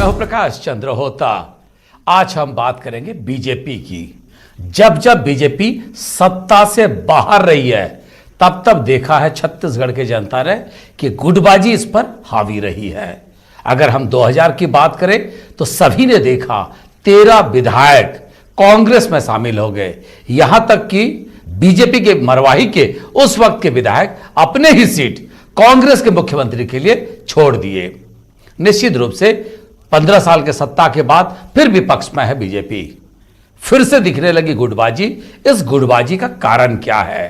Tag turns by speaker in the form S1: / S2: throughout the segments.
S1: मैं हूं प्रकाश चंद्र होता। आज हम बात करेंगे बीजेपी की। जब जब बीजेपी सत्ता से बाहर रही है तब तब देखा है छत्तीसगढ़ के जनता ने कि गुटबाजी इस पर हावी रही है। अगर हम 2000 की बात करें तो सभी ने देखा 13 विधायक कांग्रेस में शामिल हो गए। यहां तक कि बीजेपी के मरवाही के उस वक्त के विधायक अपने ही सीट कांग्रेस के मुख्यमंत्री के लिए छोड़ दिए। निश्चित रूप से 15 साल के सत्ता के बाद फिर विपक्ष में है बीजेपी। फिर से दिखने लगी गुटबाजी। इस गुटबाजी का कारण क्या है?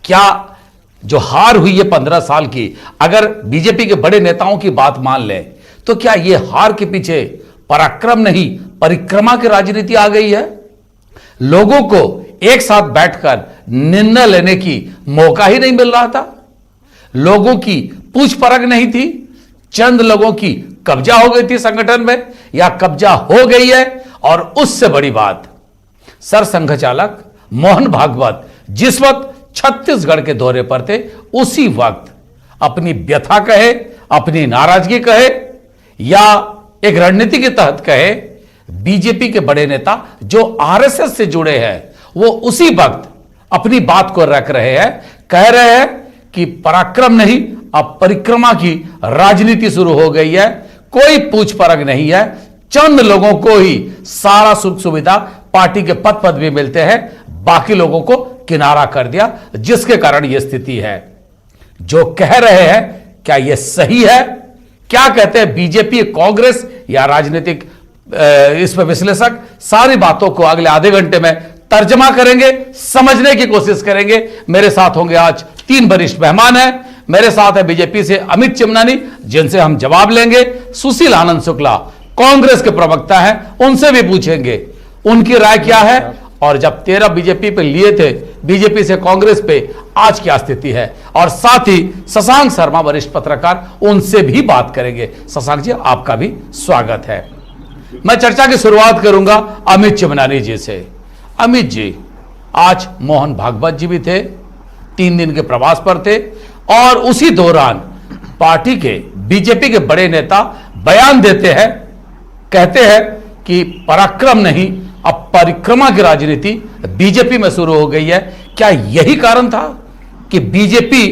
S1: क्या जो हार हुई है 15 साल की, अगर बीजेपी के बड़े नेताओं की बात मान लें तो क्या यह हार के पीछे पराक्रम नहीं परिक्रमा की राजनीति आ गई है? लोगों को एक साथ बैठकर निर्णय लेने की मौका ही नहीं मिल रहा था। लोगों की पूछ परख नहीं थी। चंद लोगों की कब्जा हो गई थी संगठन में, या कब्जा हो गई है। और उससे बड़ी बात, सरसंघ चालक मोहन भागवत जिस वक्त छत्तीसगढ़ के दौरे पर थे उसी वक्त अपनी व्यथा कहे, अपनी नाराजगी कहे या एक रणनीति के तहत कहे, बीजेपी के बड़े नेता जो आरएसएस से जुड़े हैं वो उसी वक्त अपनी बात को रख रहे हैं, कह रहे हैं कि पराक्रम नहीं अब परिक्रमा की राजनीति शुरू हो गई है। कोई पूछ परख नहीं है। चंद लोगों को ही सारा सुख सुविधा पार्टी के पद पद भी मिलते हैं, बाकी लोगों को किनारा कर दिया, जिसके कारण यह स्थिति है। जो कह रहे हैं क्या यह सही है? क्या कहते हैं बीजेपी, कांग्रेस या राजनीतिक इसमें विश्लेषक? सारी बातों को अगले आधे घंटे में तर्जमा करेंगे, समझने की कोशिश करेंगे। मेरे साथ होंगे आज 3 वरिष्ठ मेहमान हैं। मेरे साथ है बीजेपी से अमित चिमनानी, जिनसे हम जवाब लेंगे। सुशील आनंद शुक्ला कांग्रेस के प्रवक्ता हैं, उनसे भी पूछेंगे उनकी राय क्या है। और जब 13 बीजेपी पे लिए थे, बीजेपी से कांग्रेस पे आज क्या स्थिति है। और साथ ही शशांक शर्मा वरिष्ठ पत्रकार, उनसे भी बात करेंगे। शशांक जी, आपका भी स्वागत है। मैं चर्चा की शुरुआत करूंगा अमित चिमनानी जी से। अमित जी, आज मोहन भागवत जी भी थे, 3 दिन के प्रवास पर थे और उसी दौरान पार्टी के बीजेपी के बड़े नेता बयान देते हैं, कहते हैं कि पराक्रम नहीं अब परिक्रमा की राजनीति बीजेपी में शुरू हो गई है। क्या यही कारण था कि बीजेपी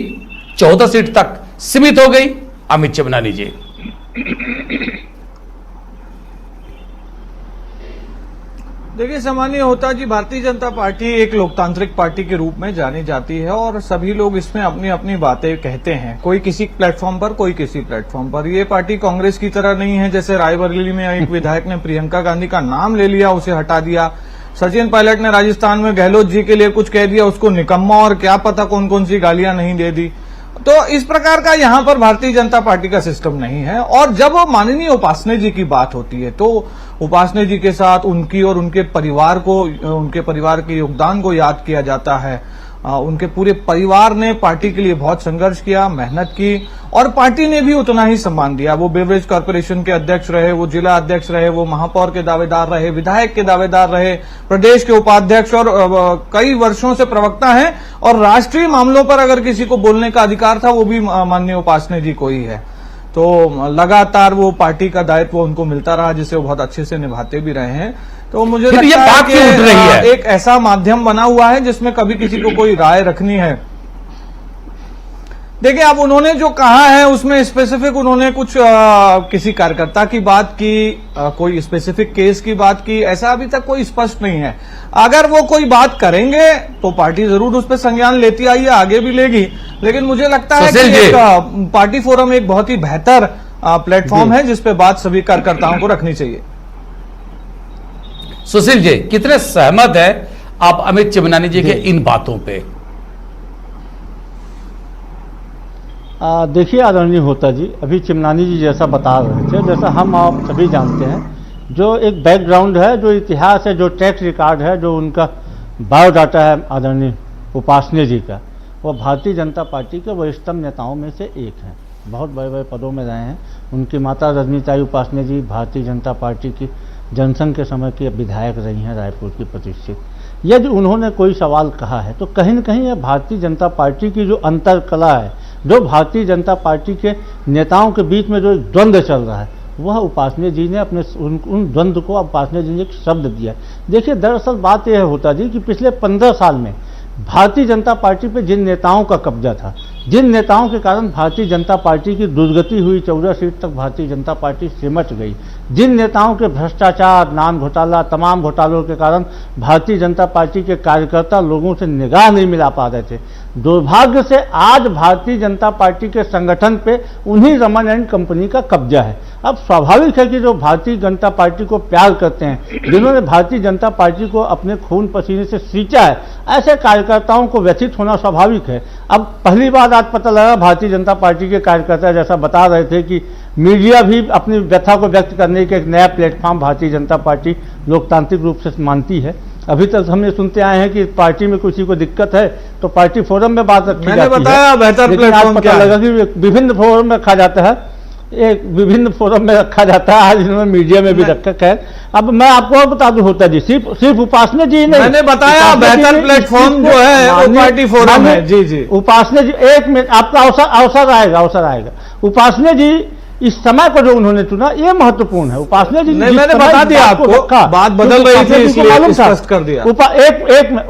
S1: 14 सीट तक सीमित हो गई? अमित चिमनानी जी।
S2: देखिए, सामान्य होता जी, भारतीय जनता पार्टी एक लोकतांत्रिक पार्टी के रूप में जानी जाती है और सभी लोग इसमें अपनी अपनी बातें कहते हैं, कोई किसी प्लेटफॉर्म पर, कोई किसी प्लेटफॉर्म पर। ये पार्टी कांग्रेस की तरह नहीं है, जैसे रायबरेली में एक विधायक ने प्रियंका गांधी का नाम ले लिया, उसे हटा दिया। सचिन पायलट ने राजस्थान में गहलोत जी के लिए कुछ कह दिया, उसको निकम्मा और क्या पता कौन कौन सी गालियां नहीं दे दी। तो इस प्रकार का यहाँ पर भारतीय जनता पार्टी का सिस्टम नहीं है। और जब माननीय उपासने जी की बात होती है तो उपासने जी के साथ उनकी और उनके परिवार को, उनके परिवार के योगदान को याद किया जाता है। उनके पूरे परिवार ने पार्टी के लिए बहुत संघर्ष किया, मेहनत की और पार्टी ने भी उतना ही सम्मान दिया। वो बेवरेज कॉर्पोरेशन के अध्यक्ष रहे, वो जिला अध्यक्ष रहे, वो महापौर के दावेदार रहे, विधायक के दावेदार रहे, प्रदेश के उपाध्यक्ष और कई वर्षों से प्रवक्ता हैं। और राष्ट्रीय मामलों पर अगर किसी को बोलने का अधिकार था वो भी माननीय उपासने जी को ही है। तो लगातार वो पार्टी का दायित्व उनको मिलता रहा, जिसे वो बहुत अच्छे से निभाते भी रहे हैं। तो मुझे लगता है कि एक ऐसा माध्यम बना हुआ है जिसमें कभी किसी को कोई राय रखनी है। देखिए, अब उन्होंने जो कहा है उसमें स्पेसिफिक उन्होंने कुछ किसी कार्यकर्ता की बात की, कोई स्पेसिफिक केस की बात की, ऐसा अभी तक कोई स्पष्ट नहीं है। अगर वो कोई बात करेंगे तो पार्टी जरूर उस पर संज्ञान लेती आई है, आगे भी लेगी। लेकिन मुझे लगता है कि एक पार्टी फोरम एक बहुत ही बेहतर प्लेटफॉर्म है जिस पे बात सभी कार्यकर्ताओं को रखनी चाहिए।
S1: सुशील जी, कितने सहमत है आप अमित चिमनानी जी के इन बातों पे?
S3: देखिए आदरणीय होता जी, अभी चिमनानी जी जैसा बता रहे थे, जैसा हम आप सभी जानते हैं, जो एक बैकग्राउंड है, जो इतिहास है, जो ट्रैक रिकॉर्ड है, जो उनका बायोडाटा है आदरणीय उपासने जी का, वो भारतीय जनता पार्टी के वरिष्ठतम नेताओं में से एक हैं। बहुत बड़े बड़े पदों में रहे हैं। उनकी माता रजनीताई उपासने जी भारतीय जनता पार्टी की जनसंघ के समय की विधायक रही हैं, रायपुर की प्रतिष्ठित। यदि उन्होंने कोई सवाल कहा है तो कहीं न कहीं यह भारतीय जनता पार्टी की जो अंतर कला है, जो भारतीय जनता पार्टी के नेताओं के बीच में जो द्वंद्व चल रहा है, वह उपासने जी ने अपने उन द्वंद्व को उपासने जी ने एक शब्द दिया। देखिए, दरअसल बात यह होता जी कि पिछले 15 साल में भारतीय जनता पार्टी पे जिन नेताओं का कब्जा था, जिन नेताओं के कारण भारतीय जनता पार्टी की दुर्गति हुई, 14 सीट तक भारतीय जनता पार्टी सिमट गई, जिन नेताओं के भ्रष्टाचार, नाम घोटाला, तमाम घोटालों के कारण भारतीय जनता पार्टी के कार्यकर्ता लोगों से निगाह नहीं मिला पा रहे थे, दुर्भाग्य से आज भारतीय जनता पार्टी के संगठन पे उन्हीं रमन एंड कंपनी का कब्जा है। अब स्वाभाविक है कि जो भारतीय जनता पार्टी को प्यार करते हैं, जिन्होंने भारतीय जनता पार्टी को अपने खून पसीने से सींचा है, ऐसे कार्यकर्ताओं को व्यथित होना स्वाभाविक है। अब पहली बार आज पता लगा भारतीय जनता पार्टी के कार्यकर्ता जैसा बता रहे थे कि मीडिया भी अपनी व्यथा को व्यक्त करने के एक नया प्लेटफॉर्म भारतीय जनता पार्टी लोकतांत्रिक रूप से मानती है। अभी तक हम ये सुनते आए हैं कि पार्टी में किसी को दिक्कत है तो पार्टी फोरम में बात रखी जाती है।
S2: मैंने बताया बेहतर प्लेटफॉर्म
S3: पता लगा कि विभिन्न फोरम में रखा जाता है, एक विभिन्न फोरम में रखा जाता है, आज इन्होंने मीडिया में भी रखा। खैर, अब मैं आपको और बता दूं, होता जी सिर्फ उपासने जी नहीं,
S2: मैंने बताया बेहतर प्लेटफॉर्म जो है वो पार्टी फोरम है। जी जी,
S3: उपासने जी, एक मिनट, आपका अवसर आएगा। उपासने जी इस समय को जो उन्होंने चुना ये महत्वपूर्ण है। उपासने जी
S2: नहीं, मैंने बता दिया आपको, बात बदल रही थी इसलिए स्पष्ट कर दिया।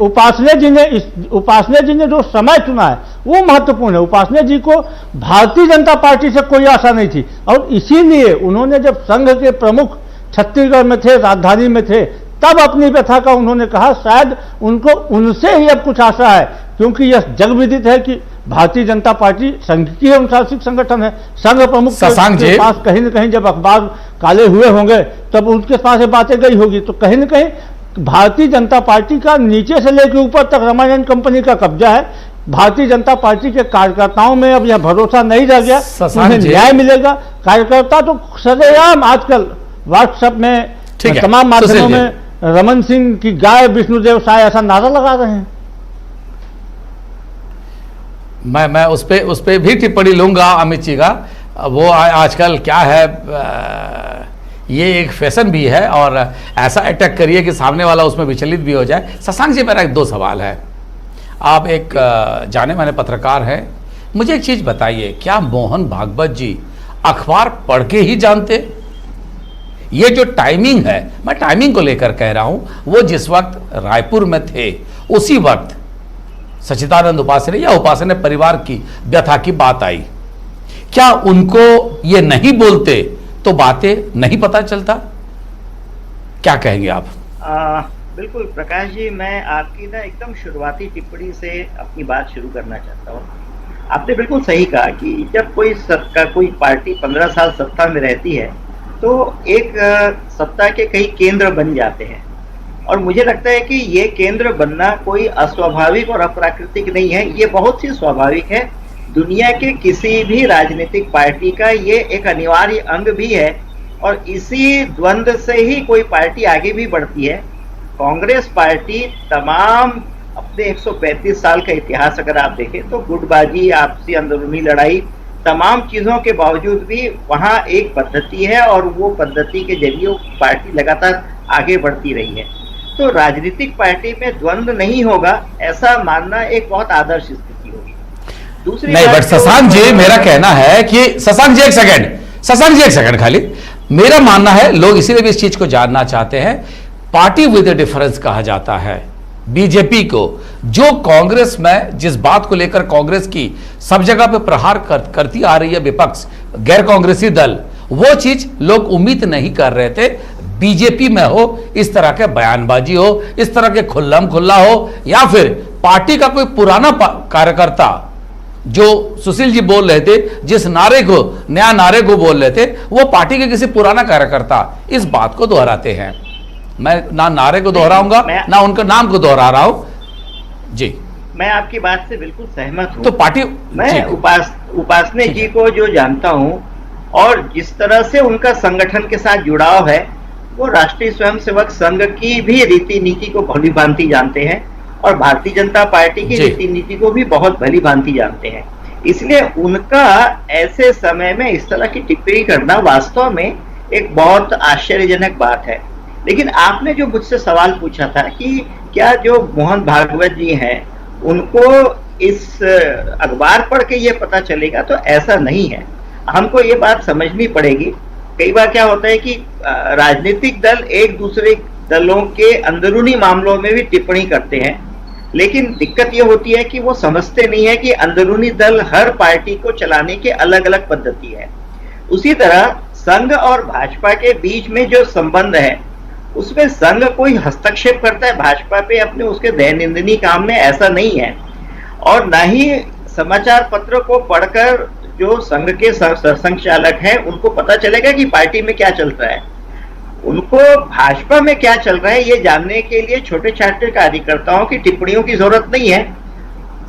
S2: उपासने जी ने जो समय चुना है वो महत्वपूर्ण है। उपासने जी को भारतीय जनता पार्टी से कोई आशा नहीं थी और इसीलिए उन्होंने जब संघ के प्रमुख छत्तीसगढ़ में थे, राजधानी में थे, तब अपनी व्यथा का उन्होंने कहा। शायद उनको उनसे ही अब कुछ आशा है, क्योंकि यह जग विदित है कि भारतीय जनता पार्टी संघ की अनुशासित संगठन है। संघ प्रमुख के पास कहीं न कहीं जब अखबार काले हुए होंगे तब उनके पास ये बातें गई होगी, तो कहीं न कहीं भारतीय जनता पार्टी का नीचे से लेकर ऊपर तक रमन एंड कंपनी का कब्जा है। भारतीय जनता पार्टी के कार्यकर्ताओं में अब यह भरोसा नहीं रह गया, उन्हें न्याय मिलेगा। कार्यकर्ता तो सरेआम आजकल व्हाट्सएप में, तमाम माध्यमों में रमन सिंह की गाय विष्णुदेव साय ऐसा नारा लगा रहे हैं।
S1: मैं उस पे भी टिप्पणी लूंगा अमित जी का। वो आजकल क्या है, ये एक फैशन भी है और ऐसा अटैक करिए कि सामने वाला उसमें विचलित भी हो जाए। शशांक जी, मेरा एक दो सवाल है। आप एक जाने माने पत्रकार हैं, मुझे एक चीज बताइए, क्या मोहन भागवत जी अखबार पढ़ के ही जानते? ये जो टाइमिंग है, मैं टाइमिंग को लेकर कह रहा हूं, वो जिस वक्त रायपुर में थे उसी वक्त सच्चिदानंद उपासने या उपासने परिवार की व्यथा की बात आई। क्या उनको ये नहीं बोलते तो बातें नहीं पता चलता? क्या कहेंगे आप?
S4: बिल्कुल प्रकाश जी, मैं आपकी ना एकदम शुरुआती टिप्पणी से अपनी बात शुरू करना चाहता हूँ। आपने बिल्कुल सही कहा कि जब कोई पार्टी 15 साल सत्ता में रहती है तो एक सत्ता के कई केंद्र बन जाते हैं, और मुझे लगता है कि ये केंद्र बनना कोई अस्वाभाविक और अप्राकृतिक नहीं है, ये बहुत ही स्वाभाविक है। दुनिया के किसी भी राजनीतिक पार्टी का ये एक अनिवार्य अंग भी है, और इसी द्वंद्व से ही कोई पार्टी आगे भी बढ़ती है। कांग्रेस पार्टी तमाम अपने 135 साल का इतिहास अगर आप देखें तो गुटबाजी, आपसी अंदरूनी लड़ाई, तमाम चीजों के बावजूद भी वहाँ एक पद्धति है और वो पद्धति के जरिए पार्टी लगातार आगे बढ़ती रही है। तो राजनीतिक पार्टी में द्वंद्व नहीं होगा ऐसा मानना एक बहुत आदर्श स्थिति होगी। दूसरी
S1: नहीं, बट शशांक जी, मेरा कहना है कि शशांक जी एक सेकंड खाली, मेरा मानना है, लोग इसीलिए भी इस चीज को जानना चाहते हैं, पार्टी विद ए डिफरेंस कहा जाता है बीजेपी को, जो कांग्रेस में जिस बात को लेकर कांग्रेस की सब जगह पे प्रहार करती आ रही है विपक्ष, गैर कांग्रेसी दल, वो चीज लोग उम्मीद नहीं कर रहे थे बीजेपी में हो, इस तरह के बयानबाजी हो, इस तरह के खुल्लम खुल्ला हो, या फिर पार्टी का कोई पुराना कार्यकर्ता जो सुशील जी बोल रहे थे, जिस नारे को, नया नारे को बोल रहे थे, वो पार्टी के किसी पुराना कार्यकर्ता इस बात को दोहराते हैं। मैं ना नारे को दोहराऊंगा ना उनका नाम को दोहरा रहा हूं जी।
S4: मैं आपकी बात से बिल्कुल सहमत हूं।
S1: तो पार्टी,
S4: मैं उपासने जी को जो जानता हूं और जिस तरह से उनका संगठन के साथ जुड़ाव है, वो राष्ट्रीय स्वयंसेवक संघ की भी रीति नीति को भली भांति जानते हैं और भारतीय जनता पार्टी की रीति नीति को भी बहुत भली भांति जानते हैं। इसलिए उनका ऐसे समय में इस तरह की टिप्पणी करना वास्तव में एक बहुत आश्चर्यजनक बात है। लेकिन आपने जो मुझसे सवाल पूछा था कि क्या जो मोहन भागवत जी हैं उनको इस अखबार पढ़ के ये पता चलेगा, तो ऐसा नहीं है। हमको ये बात समझनी पड़ेगी कई बार क्या होता है कि राजनीतिक दल एक दूसरे दलों के अंदरूनी मामलों में भी टिप्पणी करते हैं, लेकिन दिक्कत यह होती है कि वो समझते नहीं है कि अंदरूनी दल हर पार्टी को चलाने के अलग अलग पद्धति है। उसी तरह संघ और भाजपा के बीच में जो संबंध है उसमें संघ कोई हस्तक्षेप करता है भाजपा पे अपने उसके दैनंदिनी काम में, ऐसा नहीं है। और ना ही समाचार पत्र को पढ़कर जो संघ के सरसंघ चालक हैं उनको पता चलेगा कि पार्टी में क्या चल रहा है। उनको भाजपा में क्या चल रहा है ये जानने के लिए छोटे छोटे कार्यकर्ताओं की टिप्पणियों की जरूरत नहीं है।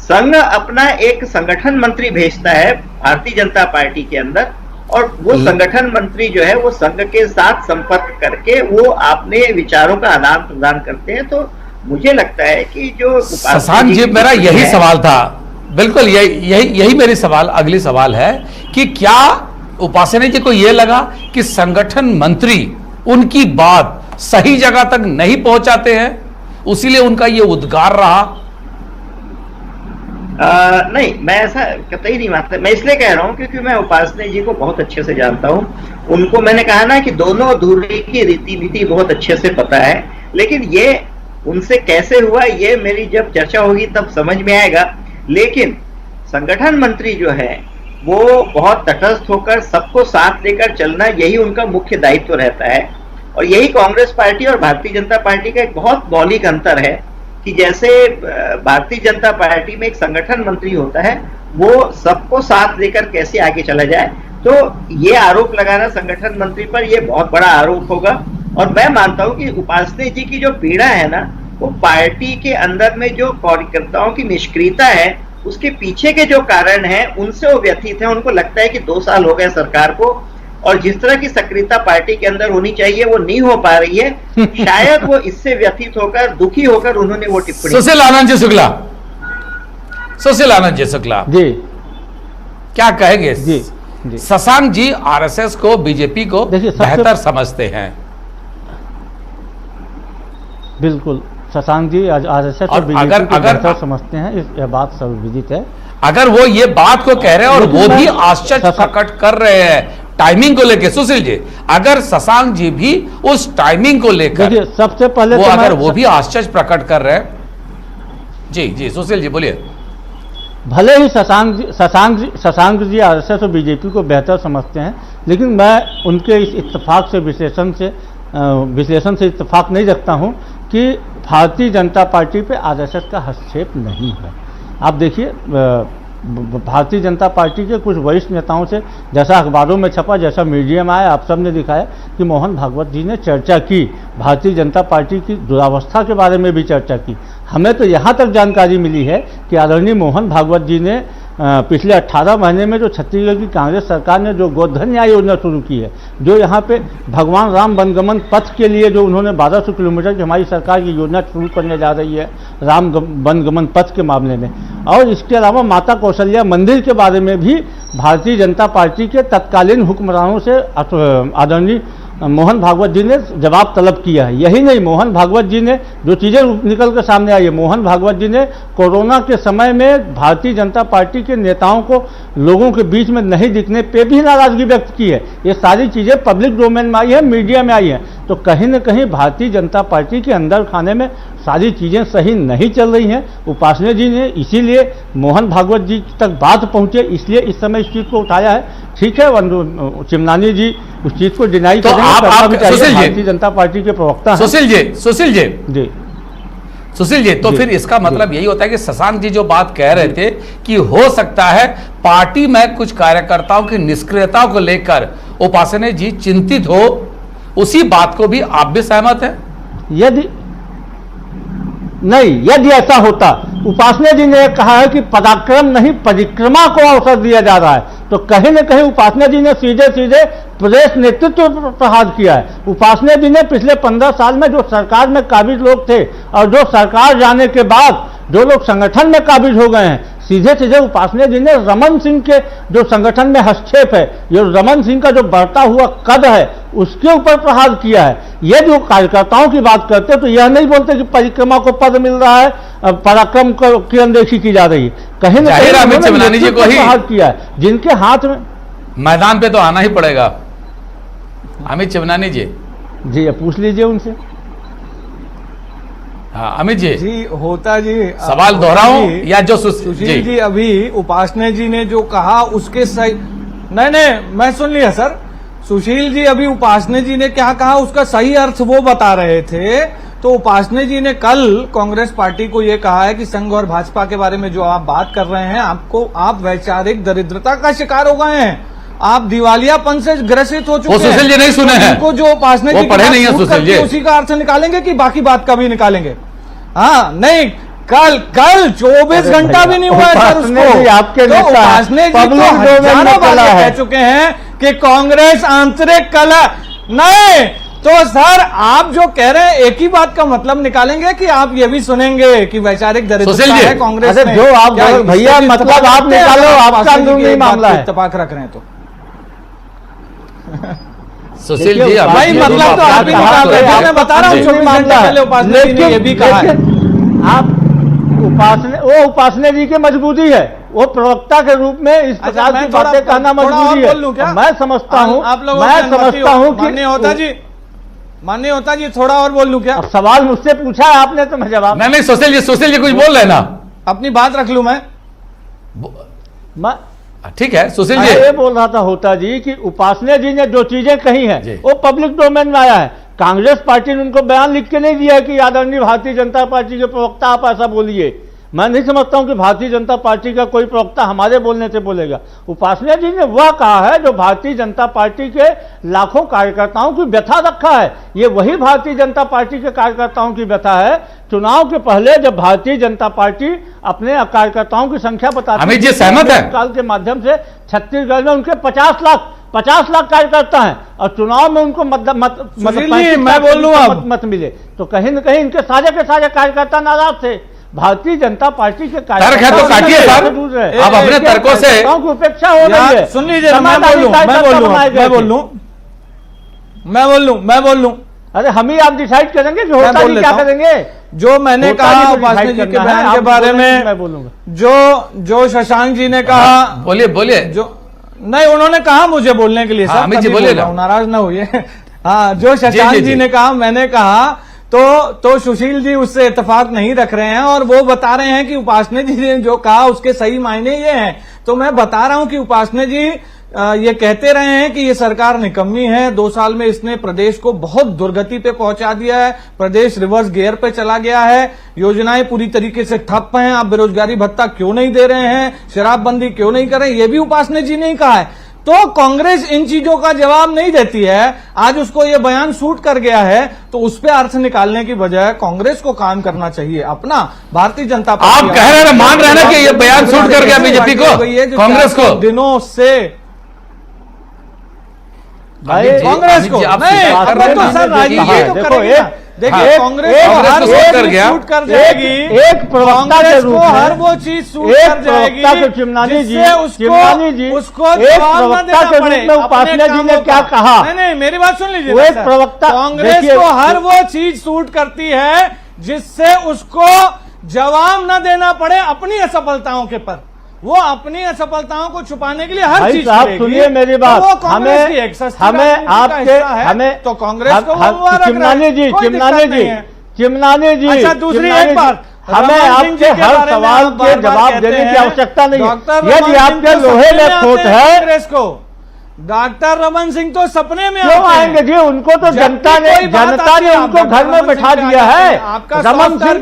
S4: संघ अपना एक संगठन मंत्री भेजता है भारतीय जनता पार्टी के अंदर, और वो संगठन मंत्री जो है वो संघ के साथ संपर्क करके वो अपने विचारों का आदान प्रदान करते हैं। तो मुझे लगता है कि जो
S1: शशांक जी, मेरा यही सवाल था, बिल्कुल यही मेरी अगली सवाल है कि क्या उपासने जी को यह लगा कि संगठन मंत्री उनकी बात सही जगह तक नहीं पहुंचाते हैं, इसीलिए उनका यह उद्गार रहा?
S4: नहीं, मैं ऐसा कतई नहीं मानता। मैं इसलिए कह रहा हूं क्योंकि मैं उपासने जी को बहुत अच्छे से जानता हूं। उनको मैंने कहा ना कि दोनों धुरी की रीति नीति बहुत अच्छे से पता है, लेकिन ये उनसे कैसे हुआ ये मेरी जब चर्चा होगी तब समझ में आएगा। लेकिन संगठन मंत्री जो है वो बहुत तटस्थ होकर सबको साथ लेकर चलना, यही उनका मुख्य दायित्व रहता है। और यही कांग्रेस पार्टी और भारतीय जनता पार्टी का एक बहुत मौलिक अंतर है कि जैसे भारतीय जनता पार्टी में एक संगठन मंत्री होता है वो सबको साथ लेकर कैसे आगे चला जाए। तो ये आरोप लगाना संगठन मंत्री पर ये बहुत बड़ा आरोप होगा। और मैं मानता हूं कि उपासने जी की जो पीड़ा है ना, वो पार्टी के अंदर में जो कार्यकर्ताओं की निष्क्रियता है उसके पीछे के जो कारण हैं उनसे वो व्यथित है। उनको लगता है कि 2 साल हो गए सरकार को और जिस तरह की सक्रियता पार्टी के अंदर होनी चाहिए वो नहीं हो पा रही है। शायद वो इससे व्यथित होकर, दुखी होकर उन्होंने वो टिप्पणी।
S1: सुशील आनंद जी शुक्ला
S3: जी
S1: क्या कहेंगे?
S3: जी जी
S1: शशांक जी आरएसएस को, बीजेपी को बेहतर समझते हैं।
S3: बिल्कुल, शशांक जी आरएसएस और बीजेपी को बेहतर समझते हैं, यह बात सर्वविदित है।
S1: अगर वो ये बात को कह रहे हैं और वो भी आश्चर्य प्रकट कर रहे हैं टाइमिंग को लेकर, सुशील जी, अगर शशांक जी भी उस टाइमिंग को लेकर,
S3: देखिए सबसे पहले
S1: वो अगर वो भी आश्चर्य प्रकट कर रहे हैं, जी सुशील जी बोलिए।
S3: भले ही शशांक जी आरएसएस और बीजेपी को बेहतर समझते हैं, लेकिन मैं उनके इस इत्तेफाक से विश्लेषण से इत्तेफाक नहीं रखता हूं कि भारतीय जनता पार्टी पे आरएसएस का हस्तक्षेप नहीं है। आप देखिए भारतीय जनता पार्टी के कुछ वरिष्ठ नेताओं से, जैसा अखबारों में छपा, जैसा मीडिया में आया, आप सब ने दिखाया कि मोहन भागवत जी ने चर्चा की, भारतीय जनता पार्टी की दुरावस्था के बारे में भी चर्चा की। हमें तो यहाँ तक जानकारी मिली है कि आदरणीय मोहन भागवत जी ने पिछले 18 महीने में जो छत्तीसगढ़ की कांग्रेस सरकार ने जो गोधन न्याय योजना शुरू की है, जो यहाँ पे भगवान राम वनगमन पथ के लिए जो उन्होंने 1200 किलोमीटर की हमारी सरकार की योजना शुरू करने जा रही है राम वनगमन पथ के मामले में, और इसके अलावा माता कौशल्या मंदिर के बारे में भी भारतीय जनता पार्टी के तत्कालीन हुक्मरानों से आदरणीय मोहन भागवत जी ने जवाब तलब किया है। यही नहीं, मोहन भागवत जी ने जो चीज़ें निकल कर सामने आई है, मोहन भागवत जी ने कोरोना के समय में भारतीय जनता पार्टी के नेताओं को लोगों के बीच में नहीं दिखने पे भी नाराजगी व्यक्त की है। ये सारी चीज़ें पब्लिक डोमेन में आई है, मीडिया में आई है। तो कहीं न कहीं भारतीय जनता पार्टी के अंदर खाने में सारी चीज़ें सही नहीं चल रही हैं। उपासने जी ने इसीलिए मोहन भागवत जी तक बात पहुँचे, इसलिए इस समय इस चीज़ को उठाया है। ठीक है, चिमनानी जी उस चीज़ को डिनाई
S1: तो आप
S3: भारतीय जनता पार्टी के प्रवक्ता हैं।
S1: सुशील जी, तो फिर इसका मतलब यही होता है कि शशांक जी जो बात कह रहे थे कि हो सकता है पार्टी में कुछ कार्यकर्ताओं की निष्क्रियता को लेकर उपासने जी चिंतित हो, उसी बात को भी आप भी सहमत हैं?
S3: यदि ऐसा होता, उपासने जी ने कहा है कि पराक्रम नहीं परिक्रमा को अवसर दिया जा रहा है, तो कहीं न कहीं उपासने जी ने सीधे सीधे प्रदेश नेतृत्व पर प्रहार किया है। उपासने जी ने पिछले 15 साल में जो सरकार में काबिज लोग थे और जो सरकार जाने के बाद जो लोग संगठन में काबिज हो गए हैं, सीधे सीधे उपासने जी ने रमन सिंह के जो संगठन में हस्तक्षेप है, ये रमन सिंह का जो बढ़ता हुआ कद है, उसके ऊपर प्रहार किया है। ये जो कार्यकर्ताओं की बात करते तो यह नहीं बोलते कि परिक्रमा को पद मिल रहा है, पराक्रम की अनदेखी की जा रही है। कहीं ना कहीं प्रहार किया है, जिनके हाथ में
S1: मैदान पे तो आना ही पड़ेगा। अमित चिमनानी जी।
S3: जी पूछ लीजिए उनसे।
S1: हाँ अमित जी,
S2: जी होता जी,
S1: सवाल दोहराऊं या जो
S2: सुशील जी अभी उपासना जी ने जो कहा उसके सही, नहीं मैं सुन लिया सर। सुशील जी अभी उपासना जी ने क्या कहा उसका सही अर्थ वो बता रहे थे। तो उपासना जी ने कल कांग्रेस पार्टी को ये कहा है कि संघ और भाजपा के बारे में जो आप बात कर रहे हैं, आप वैचारिक दरिद्रता का शिकार हो गए हैं, आप दिवालियापन से ग्रसित हो चुके हैं।
S1: वो सुशील जी नहीं सुने हैं,
S2: उनको जो उपासना जी
S1: पढ़े नहीं है सुशील जी,
S2: उसी का अर्थ निकालेंगे कि बाकी बात का भी निकालेंगे? हाँ नहीं, कल 24 घंटा भी नहीं हुआ है सर उसको।
S3: आपके
S2: तो उपासना जी तो हजारों बार कह चुके हैं कि कांग्रेस आंतरिक कलह नहीं। तो सर आप जो कह रहे हैं एक ही बात का मतलब निकालेंगे कि आप ये भी सुनेंगे कि वैचारिक दरिद्रता है कांग्रेस में?
S3: जो आप भैया मतलब आप निकालो, आपका अंदरूनी मामला है।
S2: इत्तेफाक रख रहे हैं तो
S1: सुशील जी
S2: भाई मतलब तो आप ही निकाल रहे हैं, मैं बता रहा हूँ 24 घंटे पहले उपासना जी ने ये भी कहा है।
S3: आप वो उपासना जी की मजबूरी है, वो प्रवक्ता के रूप में इस प्रकार की बातें कहना मजबूरी है। मैं समझता हूँ,
S2: माननीय होता जी थोड़ा और बोल लूं क्या?
S3: अब सवाल मुझसे पूछा है आपने तो मैं जवाब
S1: नहीं सुशील जी कुछ बोल रहे ना,
S2: अपनी बात रख लूं मैं
S1: ठीक है। सुशील जी
S3: ये बोल रहा था होता जी कि उपासना जी ने जो चीजें कही हैं वो पब्लिक डोमेन में आया है। कांग्रेस पार्टी ने उनको बयान लिख के नहीं दिया कि आदरणीय भारतीय जनता पार्टी के प्रवक्ता आप ऐसा बोलिए। मैं नहीं समझता हूं कि भारतीय जनता पार्टी का कोई प्रवक्ता हमारे बोलने से बोलेगा। उपासना जी ने वह कहा है जो भारतीय जनता पार्टी के लाखों कार्यकर्ताओं की व्यथा रखा है। ये वही भारतीय जनता पार्टी के कार्यकर्ताओं की व्यथा है। चुनाव के पहले जब भारतीय जनता पार्टी अपने कार्यकर्ताओं की संख्या बताती
S1: अमित जी सहमत है
S3: काल के माध्यम से छत्तीसगढ़ में उनके 50 लाख कार्यकर्ता हैं और चुनाव में उनको मत मिले तो कहीं न कहीं इनके साझे के साझे कार्यकर्ता नाराज थे। भारतीय जनता पार्टी के
S1: तर्क है तो काटिए सर, आप अपने तर्कों से
S3: उपेक्षा हो रही है।
S2: सुन लीजिए, मैं बोल लूं।
S3: अरे हम ही आप डिसाइड करेंगे कि होता नहीं क्या करेंगे।
S2: जो मैंने कहा उपासना जी के बयान के बारे में,
S3: मैं बोलूंगा
S2: जो शशांक जी ने कहा,
S1: बोलिए
S2: जो नहीं उन्होंने कहा मुझे बोलने के लिए सर,
S1: अमित जी बोलिए ना,
S2: नाराज ना होइए। हाँ जो शशांक जी ने कहा मैंने कहा तो सुशील जी उससे इत्तेफाक नहीं रख रहे हैं और वो बता रहे हैं कि उपासना जी ने जो कहा उसके सही मायने ये हैं। तो मैं बता रहा हूं कि उपासना जी ये कहते रहे हैं कि ये सरकार निकम्मी है, 2 साल में इसने प्रदेश को बहुत दुर्गति पे पहुंचा दिया है, प्रदेश रिवर्स गियर पे चला गया है, योजनाएं पूरी तरीके से ठप हैं, आप बेरोजगारी भत्ता क्यों नहीं दे रहे हैं, शराबबंदी क्यों नहीं कर रहे हैं, ये भी उपासना जी ने ही कहा है। तो कांग्रेस इन चीजों का जवाब नहीं देती है। आज उसको ये बयान सूट कर गया है तो उस पर अर्थ निकालने की बजाय कांग्रेस को काम करना चाहिए अपना। भारतीय जनता पार्टी
S1: आप कह रहे हैं, मान रहे हैं कि ये बयान सूट कर गया बीजेपी को, कांग्रेस को,
S2: दिनों से कांग्रेस को नहीं तो सर राजनीति तो करेगी। देखिए कांग्रेस को हर वो चीज सूट कर जाएगी,
S3: एक प्रवक्ता के रूप में
S2: हर वो चीज सूट कर जाएगी
S3: चिमनानी जी
S2: उसको जवाब न देना पड़े।
S3: उपासना जी ने क्या कहा?
S2: नहीं मेरी बात सुन लीजिए।
S3: वो एक प्रवक्ता
S2: कांग्रेस को हर वो चीज सूट करती है जिससे उसको जवाब न देना पड़े अपनी असफलताओं के पर। वो अपनी असफलताओं को छुपाने के लिए हर चीज करेगी।
S3: सुनिए मेरी बात,
S2: तो हमें तो कांग्रेस को
S3: चिमनानी जी
S2: अच्छा दूसरी एक बात,
S3: हमें आपके हर सवाल के जवाब देने की आवश्यकता नहीं है। यदि आपके लोहे में खोट है
S2: कांग्रेस को डॉक्टर रमन सिंह तो सपने में
S3: क्यों आएंगे जी? उनको तो जनता ने उनको घर में बैठा दिया है। रमन सिंह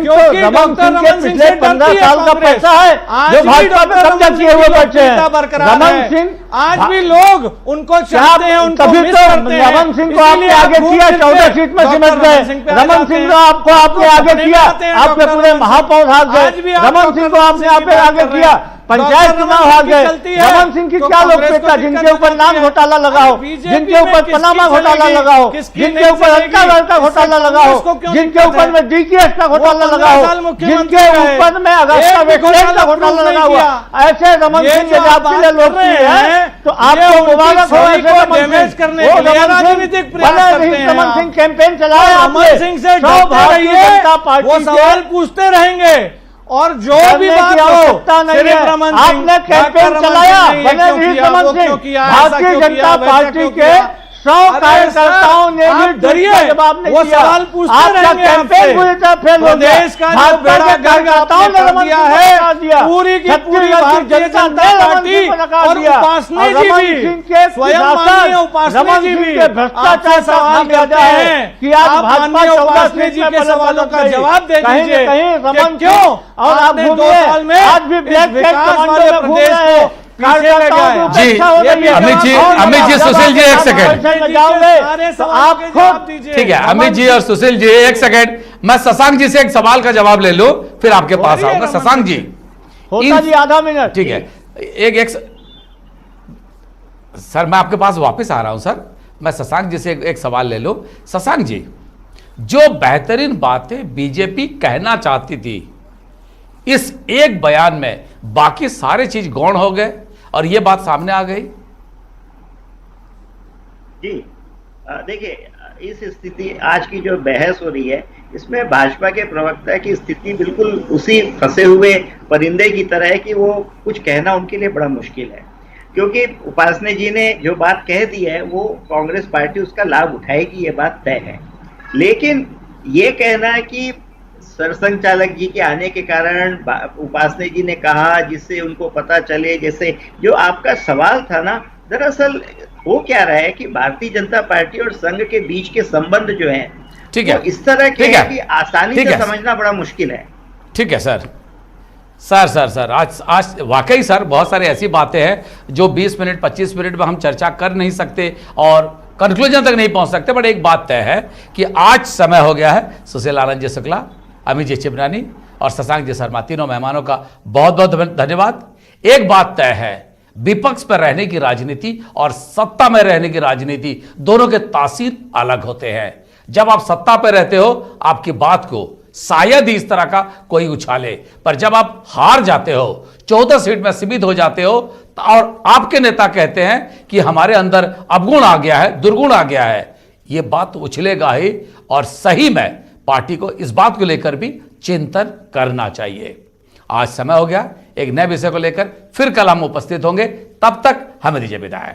S3: के पिछले 15 साल का पैसा है जो भाजपा में कब्जा किए हुए बैठे हैं। रमन सिंह
S2: आज भी लोग उनको चाहते हैं, उनको
S3: तभी तो रमन सिंह को आपने आगे किया, 14 सीट में सिमट गए। रमन सिंह को आपने आगे किया, आपके पूरे महापौर हार गए। रमन सिंह को आपने आगे किया, पंचायत चुनाव हार गए। रमन सिंह की क्या लोकप्रियता? जिनके ऊपर नाम घोटाला लगाओ, जिनके ऊपर पनामा घोटाला लगाओ, जिनके ऊपर अलका का घोटाला लगाओ, जिनके ऊपर में डीटीएस का घोटाला लगाओ, जिनके ऊपर में अगस्ता वेस्टलैंड का घोटाला लगा हुआ, ऐसे रमन सिंह यदि आपके लिए लोकप्रिय है तो आपको मुबारक हो। रमन सिंह कैंपेन चलाए,
S2: रमन सिंह से
S3: भारतीय जनता पार्टी
S2: सवाल पूछते रहेंगे और जो भी बात हो
S3: सिर्फ रमन सिंह आपने कैंपेन चलाया, बने भी रमन सिंह भारतीय जनता पार्टी के 100
S2: अरे
S3: कार्यकर्ताओं
S2: सर,
S3: ने
S2: आप
S3: भी
S2: डरिए,
S3: का जवाब नहीं
S2: वो
S3: दिया।
S2: सवाल पूछते
S3: आपका
S2: रहेंगे
S3: कैंपेन
S2: आपसे।
S3: पूरी तरह फेल हो गया।
S2: प्रदेश का जो
S3: भाजपा
S2: बेड़ा
S3: के
S2: गर्क
S3: कार्यकर्ताओं
S2: आपने
S3: ने
S2: कर
S3: रमन
S2: दिया
S3: सिंह को
S2: है,
S3: हटा दिया।
S2: पूरी की पूरी
S3: छत्तीसगढ़ की
S2: भारतीय
S3: जनता
S2: जनता
S3: ने रमन
S2: पार्टी
S3: सिंह को हटा
S2: और
S3: दिया।
S2: उपासनी
S3: और
S2: जी
S3: रमन
S2: भी,
S3: सिंह के
S2: स्वयं
S3: शासन,
S2: माननीय उपासनी
S3: रमन
S2: जी
S3: सिंह
S2: भी
S3: के भ्रष्टाचार
S2: आपसे सवाल
S3: सामने
S2: करते
S3: आता है
S2: हैं
S3: कि आज
S2: आप
S3: भाजपा
S2: माननीय
S3: 14
S2: उपासनी
S3: सीट
S2: जी
S3: पे
S2: के
S3: पलट
S2: सवालों का
S3: गई।
S2: जवाब दे
S3: कहीं न
S2: दीजिए
S3: कहीं
S2: कि
S3: रमन
S2: क्यों
S3: सिंह और आप
S2: आपने 2
S3: घूमिए,
S2: साल में
S3: आज भी
S2: इस
S3: ब्लैक कैट
S2: विकास
S3: कमांडो
S2: वाले
S3: में घूम
S2: प्रदेश
S3: रहे हैं।
S2: को पीछे ले
S3: कार्यकर्ताओं
S2: गए।
S3: की उपेक्षा हो रही है।
S1: अमित जी,
S3: और
S1: अमित जी,
S3: जब
S1: सुशील जी, एक
S3: आप
S1: सेकंड।
S3: ऑपरेशन में जाओगे
S2: सारे
S3: तो
S2: सवालों
S3: आप
S2: के जवाब
S3: खुद
S2: दीजिए।
S1: ठीक है अमित जी और सुशील जी, एक सेकंड, मैं शशांक जी से एक सवाल का जवाब ले लूं, फिर आपके पास
S2: बोलिए,
S1: आऊंगा।
S2: रमन
S1: शशांक जी,
S3: होता जी आधा मिनट।
S1: ठीक है, एक सर मैं आपके पास वापस आ रहा हूं सर, मैं शशांक जी से एक सवाल ले लो। शशांक जी, जो बेहतरीन बातें बीजेपी कहना चाहती थी, इस एक बयान में बाकी सारे चीज गौण हो गए और यह बात सामने आ गई।
S4: जी देखिए, इस स्थिति आज की जो बहस हो रही है, इसमें भाजपा के प्रवक्ता की स्थिति बिल्कुल उसी फंसे हुए परिंदे की तरह है कि वो कुछ कहना उनके लिए बड़ा मुश्किल है, क्योंकि उपासने जी ने जो बात कह दी है वो कांग्रेस पार्टी उसका लाभ उठाएगी, ये बात तय है। लेकिन ये कहना है कि सरसंघचालक जी के आने के कारण उपासने जी ने कहा जिससे उनको पता चले, जैसे जो आपका सवाल था ना, दरअसल हो क्या रहा है कि भारतीय जनता पार्टी और संघ के बीच के संबंध जो है,
S1: ठीक है,
S4: इस तरह के
S1: ठीक है,
S4: हैं कि आसानी
S1: ठीक
S4: से
S1: है,
S4: समझना बड़ा मुश्किल है।
S1: ठीक है सर, सर आज वाकई सर बहुत सारी ऐसी बातें हैं जो 20 मिनट 25 मिनट में हम चर्चा कर नहीं सकते और कंक्लूजन तक नहीं पहुंच सकते। बट एक बात तय है कि आज समय हो गया है सुशील आनंद जी शुक्ला, अमित जी चिमरानी और शशांक जी शर्मा, तीनों मेहमानों का बहुत बहुत धन्यवाद। एक बात तय है, विपक्ष पर रहने की राजनीति और सत्ता में रहने की राजनीति दोनों के तासीर अलग होते हैं। जब आप सत्ता पर रहते हो, आपकी बात को शायद ही इस तरह का कोई उछाले, पर जब आप हार जाते हो, 14 सीट में सीमित हो जाते हो और आपके नेता कहते हैं कि हमारे अंदर अवगुण आ गया है, दुर्गुण आ गया है, यह बात तो उछलेगा ही। और सही में पार्टी को इस बात को लेकर भी चिंतन करना चाहिए। आज समय हो गया, एक नए विषय को लेकर फिर कल हम उपस्थित होंगे। तब तक हमें दीजिए विदाई।